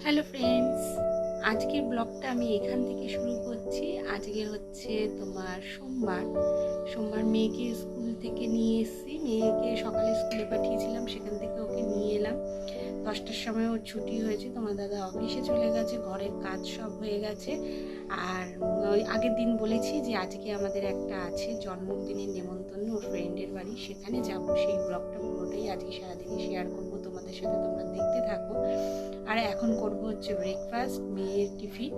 Hello friends, আজকের ব্লগটা আমি এখান থেকে শুরু করছি। আজকে হচ্ছে তোমার সোমবার মেয়েকে স্কুল থেকে নিয়ে এসেছি। মেয়েকে সকালে স্কুলে পাঠিয়েছিলাম, সেখান থেকে ওকে নিয়ে এলাম। 10টার সময় ওর ছুটি হয়েছে। তোমার দাদা অফিসে চলে গেছে, ঘরের কাজ সব হয়ে গেছে। আর ওই আগের দিন বলেছি যে আজকে আমাদের একটা আছে জন্মদিনের নেমন্তন্ন, ওর ফ্রেন্ডের বাড়ি, সেখানে যাব। সেই ব্লগটা পুরোটাই আজকে সারাদিনে শেয়ার করবো তোমাদের সাথে, তোমরা দেখতে থাকো। আর এখন করব হচ্ছে ব্রেকফাস্ট, মেয়ের টিফিন।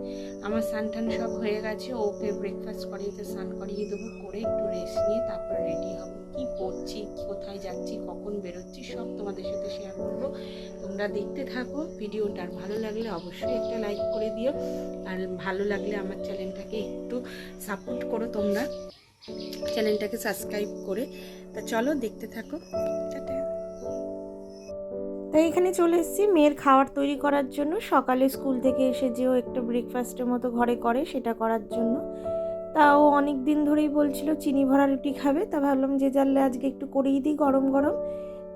আমার স্নান টান সব হয়ে গেছে, ওকে ব্রেকফাস্ট করিয়ে স্নান করিয়ে দেবো, করে একটু রেস্ট নিয়ে তারপর রেডি হব। কি করছি, কোথায় যাচ্ছি, কখন বেরোচ্ছি, সব তোমাদের সাথে শেয়ার করব। তোমরা দেখতে থাকো ভিডিওটা। আর ভালো লাগলে অবশ্যই একটা লাইক করে দিও, আর ভালো লাগলে আমার চ্যানেলটাকে একটু সাপোর্ট করো তোমরা, চ্যানেলটাকে সাবস্ক্রাইব করে। তা চলো দেখতে থাকো। তাই এখানে চলে এসেছি মেয়ের খাবার তৈরি করার জন্য। সকালে স্কুল থেকে এসে যেও একটা ব্রেকফাস্টের মতো ঘরে করে, সেটা করার জন্য। তাও অনেক দিন ধরেই বলছিল চিনি ভরা রুটি খাবে, তা ভাবলাম যে জানলে আজকে একটু করেই দিই গরম গরম।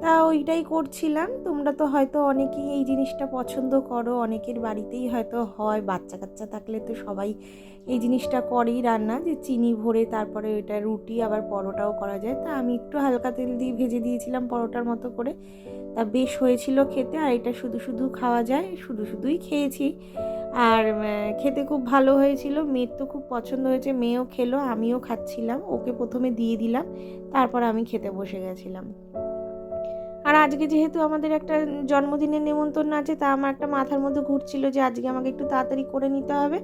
তা ওইটাই করছিলাম। তোমরা তো হয়তো অনেকেই এই জিনিসটা পছন্দ করো, অনেকের বাড়িতেই হয়তো হয়, বাচ্চা কাচ্চা থাকলে তো সবাই এই জিনিসটা করেই রান্না, যে চিনি ভরে তারপরে ওইটা রুটি আবার পরোটাও করা যায়। তা আমি একটু হালকা তেল দিয়ে ভেজে দিয়েছিলাম পরোটার মতো করে। তা বেশ হয়েছিল খেতে। আর এটা শুধু শুধু খাওয়া যায়, শুধু শুধুই খেয়েছি। আর খেতে খুব ভালো হয়েছিল। মেয়ের তো খুব পছন্দ হয়েছে, মেয়েও খেলো, আমিও খাচ্ছিলাম। ওকে প্রথমে দিয়ে দিলাম, তারপর আমি খেতে বসে গেছিলাম। আর আজকে যেহেতু আমাদের একটা জন্মদিনের নেমন্তন্ন আছে, তা আমার একটা মাথার মধ্যে ঘুরছিল যে আজকে আমাকে একটু তাড়াতাড়ি করে নিতে হবে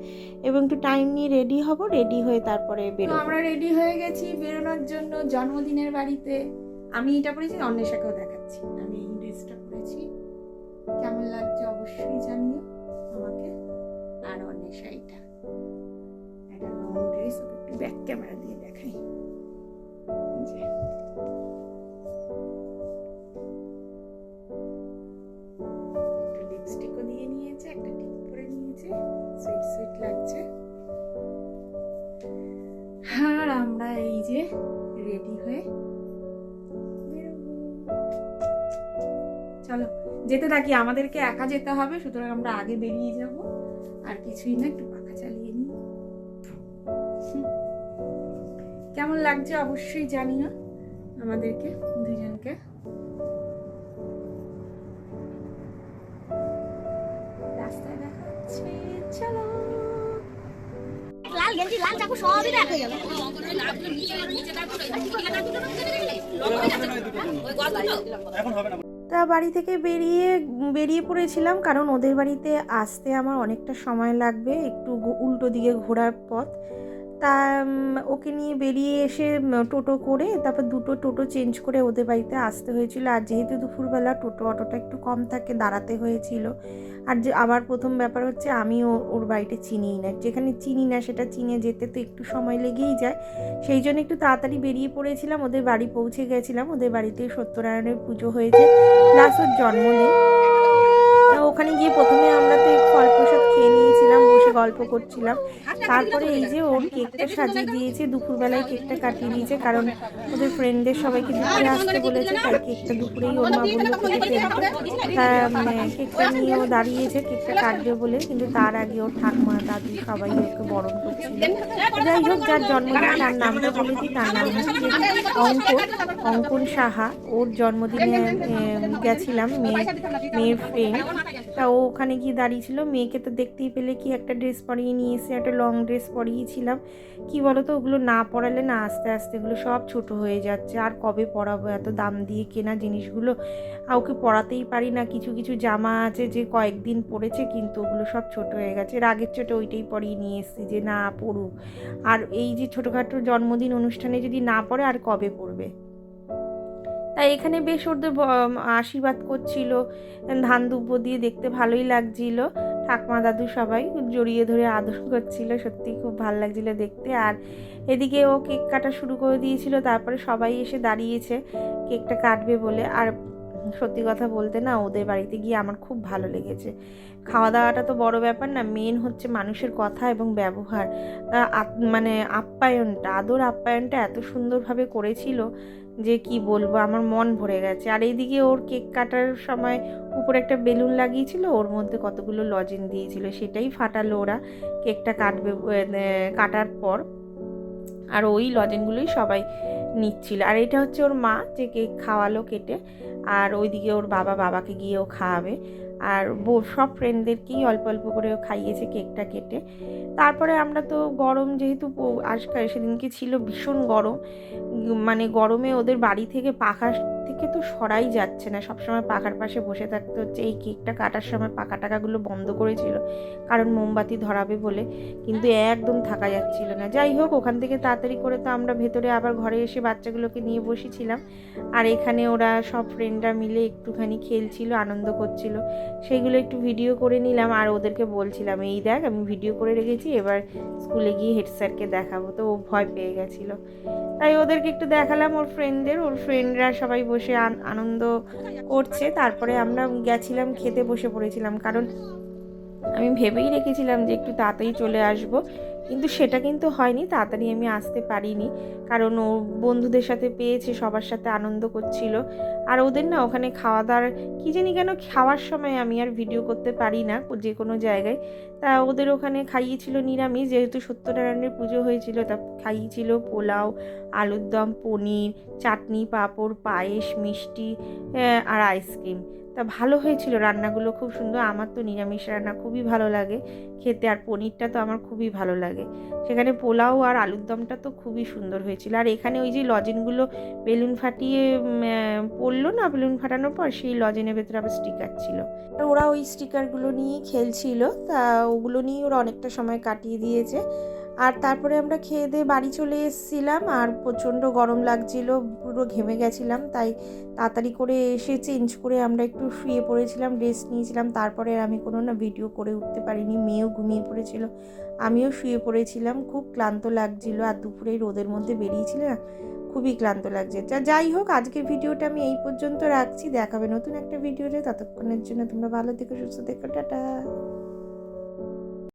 এবং একটু টাইম নিয়ে রেডি হব, রেডি হয়ে তারপরে বেরোবো। আমরা রেডি হয়ে গেছি বেরোনোর জন্য জন্মদিনের বাড়িতে। আমি এটা পরেছি, অন্বেষাকেও দেখাচ্ছি। আমি এই ড্রেসটা পরেছি, কেমন লাগছে অবশ্যই জানিও আমাকে। আর অন্বেষা এটা একটা লং ড্রেস, একটু ব্যাক ক্যামেরা দিয়ে দেখাই। একটু লিপস্টিকও দিয়ে নিয়েছে, একটা টিপ পরে নিয়েছে, সুইট সুইট লাগছে। আর আমরা এই যে রেডি হয়ে বেরোবো। চলো যেতে থাকি। আমাদেরকে একা যেতে হবে, সুতরাং আমরা আগে বেরিয়ে যাব। আর কিছুই না, একটু পাখা চালিয়ে নিই। কেমন লাগছে অবশ্যই জানিও আমাদেরকে দুজনকে। রাস্তায় দেখা হচ্ছে, চলো। লাল গেঞ্জি লাল চাকু সবই ব্যাক হয়ে গেল। তা বাড়ি থেকে বেরিয়ে পড়েছিলাম, কারণ ওদের বাড়িতে আসতে আমার অনেকটা সময় লাগবে, একটু উল্টো দিকে ঘোরার পথ। তা ওকে নিয়ে বেরিয়ে এসে টোটো করে তারপর দুটো টোটো চেঞ্জ করে ওদের বাড়িতে আসতে হয়েছিল। আর যেহেতু দুপুরবেলা টোটো অটোটা একটু কম থাকে, দাঁড়াতে হয়েছিল। আর যে আবার প্রথম ব্যাপার হচ্ছে আমি ওর বাড়িতে চিনিই না, যেখানে চিনি না সেটা চিনে যেতে তো একটু সময় লেগেই যায়। সেই জন্য একটু তাড়াতাড়ি বেরিয়ে পড়েছিলাম। ওদের বাড়ি পৌঁছে গেছিলাম। ওদের বাড়িতে সত্যনারায়ণের পুজো হয়েছে, প্লাস ওর জন্মদিন। তা ওখানে গিয়ে প্রথমে আমরা তো ফল প্রসাদ খেয়ে নিয়েছিলাম, বসে গল্প করছিলাম। তারপরে এই যে ওর কেকটা সাজিয়ে দিয়েছে, দুপুরবেলায় কেকটা কাটিয়ে দিয়েছে, কারণ ওদের ফ্রেন্ডদের সবাইকে দুপুরে আসতে বলেছে, তাই কেকটা দুপুরেই ওর মা বললো কেটে ফেলতে। তা কেকটা নিয়ে ও দাঁড়িয়েছে কেকটা কাটবে বলে, কিন্তু তার আগে ওর ঠাকুমা দাদু সবাই ওকে বরণ করছিল। যাই হোক, যার জন্মদিন তার নামটা বলে দিই, তার নাম হচ্ছে অঙ্কন সাহা। ওর জন্মদিনে গেছিলাম মেয়ের ফ্রেন্ড। তা ও ওখানে গিয়ে দাঁড়িয়েছিল। মেয়েকে তো দেখতেই পেলে কি একটা ড্রেস পরিয়ে নিয়ে এসে, একটা লং ড্রেস পরিয়েছিলাম। কি বলো তো, ওগুলো না পরালে না আস্তে আস্তে এগুলো সব ছোট হয়ে যাচ্ছে। আর কবে পরাবো, এত দাম দিয়ে কেনা জিনিসগুলো আর ওকে পরাতেই পারি না। কিছু কিছু জামা আছে যে কয়েকদিন পরেছে, কিন্তু ওগুলো সব ছোট হয়ে গেছে। রাগের চোটে ওইটাই পরিয়ে নিয়ে এসেছি যে না পড়ুক। আর এই যে ছোটোখাটো জন্মদিন অনুষ্ঠানে যদি না পড়ে আর কবে পড়বে। তাই এখানে বেশ ওদের আশীর্বাদ করছিল, ধান দুব্বো দিয়ে দেখতে ভালোই লাগছিল। ঠাকুমা দাদু সবাই জড়িয়ে ধরে আদর করছিল, সত্যি খুব ভালো লাগছিল দেখতে। আর এদিকে ও কেক কাটা শুরু করে দিয়েছিল, তারপরে সবাই এসে দাঁড়িয়েছে কেকটা কাটবে বলে। আর সত্যি কথা বলতে না, ওদের বাড়িতে গিয়ে আমার খুব ভালো লেগেছে। খাওয়া দাওয়াটা তো বড় ব্যাপার না, মেন হচ্ছে মানুষের কথা এবং ব্যবহার। মানে আপ্যায়নটা, আদর আপ্যায়নটা এত সুন্দরভাবে করেছিল যে কি বলবো, আমার মন ভরে গেছে। আর এইদিকে ওর কেক কাটার সময় উপরে একটা বেলুন লাগিয়েছিল, ওর মধ্যে কতগুলো লজেন দিয়েছিল, সেটাই ফাটালো ওরা কেকটা কাটার পর। আর ওই লজেনগুলোই সবাই নিচ্ছিল। আর এটা হচ্ছে ওর মা যে কেক খাওয়ালো কেটে, আর ওইদিকে ওর বাবাকে গিয়েও খাওয়াবে। আর সব ফ্রেন্ডদেরকেই অল্প অল্প করে খাইয়েছে কেকটা কেটে। তারপরে আমরা তো গরম যেহেতু আজকাল সেদিনকে ছিল ভীষণ গরম, মানে গরমে ওদের বাড়ি থেকে পাখা থেকে তো সরাই যাচ্ছে না, সবসময় পাখার পাশে বসে থাকতে হচ্ছে। এই কেকটা কাটার সময় পাখা টাকাগুলো বন্ধ করেছিল কারণ মোমবাতি ধরাবে বলে, কিন্তু একদম থাকা যাচ্ছিল না। যাই হোক, ওখান থেকে তাড়াতাড়ি করে তো আমরা ভেতরে আবার ঘরে এসে বাচ্চাগুলোকে নিয়ে বসেছিলাম। আর এখানে ওরা সব ফ্রেন্ডরা মিলে একটুখানি খেলছিল, আনন্দ করছিল, সেইগুলো একটু ভিডিও করে নিলাম। আর ওদেরকে বলছিলাম, এই দেখ আমি ভিডিও করে রেখেছি, এবার স্কুলে গিয়ে হেড স্যারকে দেখাবো। তো ও ভয় পেয়ে গেছিলো, তাই ওদেরকে একটু দেখালাম। ওর ফ্রেন্ডরা সবাই বসে আনন্দ করছে। তারপরে আমরা গেছিলাম খেতে, বসে পড়েছিলাম, কারণ আমি ভেবেই রেখেছিলাম যে একটু তাড়াতাড়ি চলে আসব, কিন্তু সেটা কিন্তু হয়নি, তাড়াতাড়ি আমি আসতে পারিনি, কারণ ও বন্ধুদের সাথে পেয়েছে, সবার সাথে আনন্দ করছিল। আর ওদের না ওখানে খাওয়া দাওয়ার কী জানি কেন খাওয়ার সময় আমি আর ভিডিও করতে পারি না যে কোনো জায়গায়। তা ওদের ওখানে খাইয়েছিল নিরামিষ, যেহেতু সত্যনারায়ণের পুজো হয়েছিল, তা খাইয়েছিল পোলাও, আলুর দম, পনির, চাটনি, পাঁপড়, পায়েস, মিষ্টি আর আইসক্রিম। তা ভালো হয়েছিল, রান্নাগুলো খুব সুন্দর। আমার তো নিরামিষ রান্না খুবই ভালো লাগে খেতে, আর পনিরটা তো আমার খুবই ভালো লাগে। সেখানে পোলাও আর আলুর দমটা তো খুবই সুন্দর হয়েছিল। আর এখানে ওই যে লজেনগুলো বেলুন ফাটিয়ে পড়লো না, বেলুন ফাটানোর পর সেই লজেনের ভেতরে আবার স্টিকার ছিল, আর ওরা ওই স্টিকারগুলো নিয়েই খেলছিল। তা ওগুলো নিয়ে ওরা অনেকটা সময় কাটিয়ে দিয়েছে। আর তারপরে আমরা খেয়ে দিয়ে বাড়ি চলে এসেছিলাম, আর প্রচণ্ড গরম লাগছিল, পুরো ঘেমে গেছিলাম, তাই তাড়াতাড়ি করে এসে চেঞ্জ করে আমরা একটু শুয়ে পড়েছিলাম, রেস্ট নিয়েছিলাম। তারপরে আমি কোনো ভিডিও করে উঠতে পারিনি, মেয়েও ঘুমিয়ে পড়েছিল, আমিও শুয়ে পড়েছিলাম, খুব ক্লান্ত লাগছিল। আর দুপুরে রোদের মধ্যে বেরিয়েছিল না, খুবই ক্লান্ত লাগছে। যাই হোক, আজকের ভিডিওটা আমি এই পর্যন্ত রাখছি, দেখাবে নতুন একটা ভিডিওতে। ততক্ষণের জন্য তোমরা ভালো থেকো, সুস্থ থেকো, টাটা।